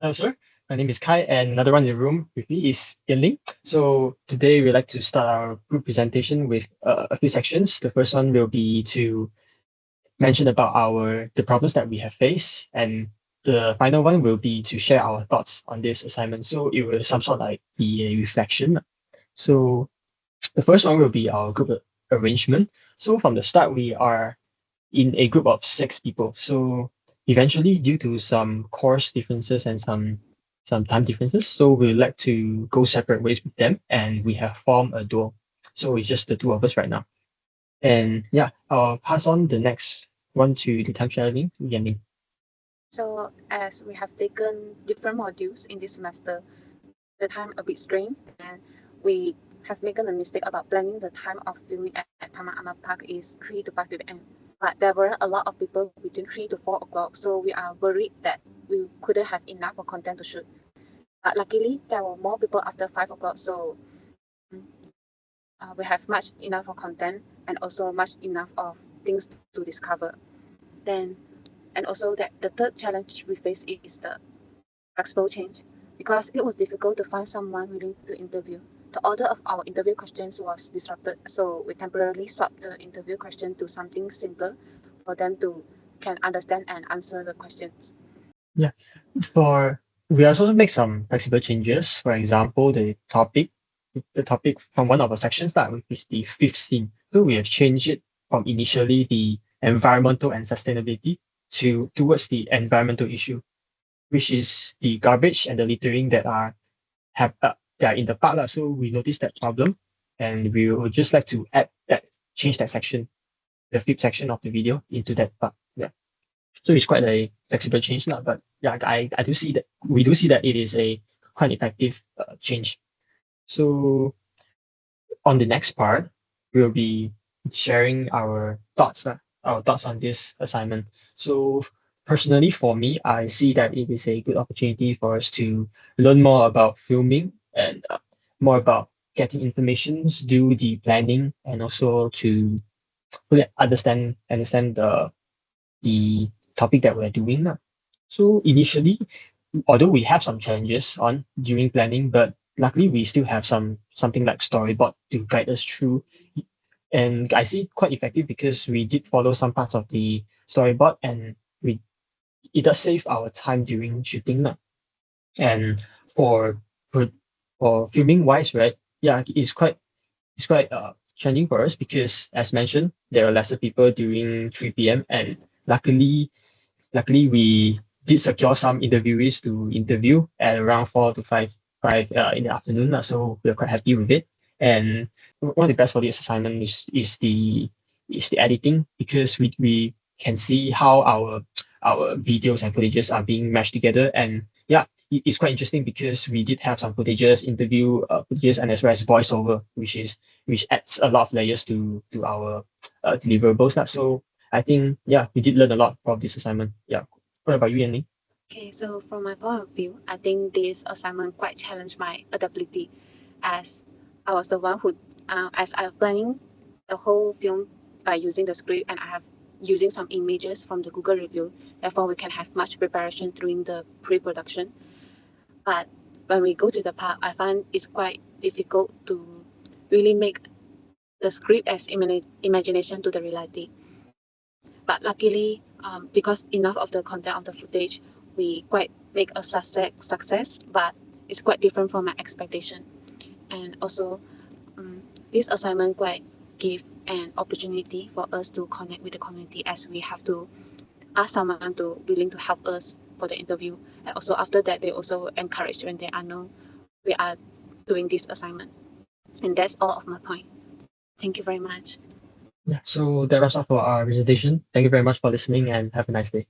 Hello, sir. My name is Kai, and another one in the room with me is Yanling. So today we'd like to start our group presentation with a few sections. The first one will be to mention about the problems that we have faced, and the final one will be to share our thoughts on this assignment. So it will some sort like be a reflection. So the first one will be our group arrangement. So from the start, we are in a group of six people. So eventually, due to some course differences and some time differences, so we like to go separate ways with them, and we have formed a duo. So it's just the two of us right now. And yeah, I'll pass on the next one to the time sharing to Yanning. So as we have taken different modules in this semester, the time a bit strained, and we have made a mistake about planning the time of filming at Taman Amat Park is 3 to 5 p.m. But there were a lot of people between 3 to 4 o'clock, so we are worried that we couldn't have enough of content to shoot. But luckily, there were more people after 5 o'clock, so we have much enough of content and also much enough of things to discover. Then, and also that the third challenge we face is the flexible change because it was difficult to find someone willing to interview. The order of our interview questions was disrupted, so we temporarily swapped the interview question to something simpler for them to can understand and answer the questions. Yeah, for we also make some flexible changes. For example, the topic from one of our sections that which is the fifth scene. So we have changed it from initially the environmental and sustainability to towards the environmental issue, which is the garbage and the littering that are in the park lah. So we noticed that problem, and we would just like to change that section, the fifth section of the video into that part. Yeah. So it's quite a flexible change now, but yeah, I do see that we do see that it is a quite effective change. So on the next part, we'll be sharing our thoughts on this assignment. So personally, for me, I see that it is a good opportunity for us to learn more about filming and more about getting informations, do the planning, and also to really understand the topic that we're doing now. So initially, although we have some challenges on during planning, but luckily we still have something like storyboard to guide us through. And I see it quite effective because we did follow some parts of the storyboard, and we it does save our time during shooting now. And for for for filming wise, right? Yeah, it's quite challenging for us because as mentioned, there are lesser people during 3 p.m. and luckily we did secure some interviewees to interview at around 4 to 5 in the afternoon. So we're quite happy with it. And one of the best for this assignment is the editing because we can see how our videos and footages are being meshed together. And yeah, it's quite interesting because we did have some footages and as well as voiceover, which adds a lot of layers to our deliverables. So I think yeah, we did learn a lot from this assignment. Yeah. What about you, Yanni? Okay, so from my point of view, I think this assignment quite challenged my adaptability as I was the one who, as I was planning the whole film by using the script and I have using some images from the Google review. Therefore, we can have much preparation during the pre-production. But when we go to the park, I find it's quite difficult to really make the script as imagination to the reality. But luckily, because enough of the content of the footage, we quite make a success, but it's quite different from my expectation. And also, this assignment quite give an opportunity for us to connect with the community as we have to ask someone to willing to help us for the interview. And also after that, they also encourage when they are know we are doing this assignment. And that's all of my point. Thank you very much. Yeah. So that wraps up for our presentation. Thank you very much for listening and have a nice day.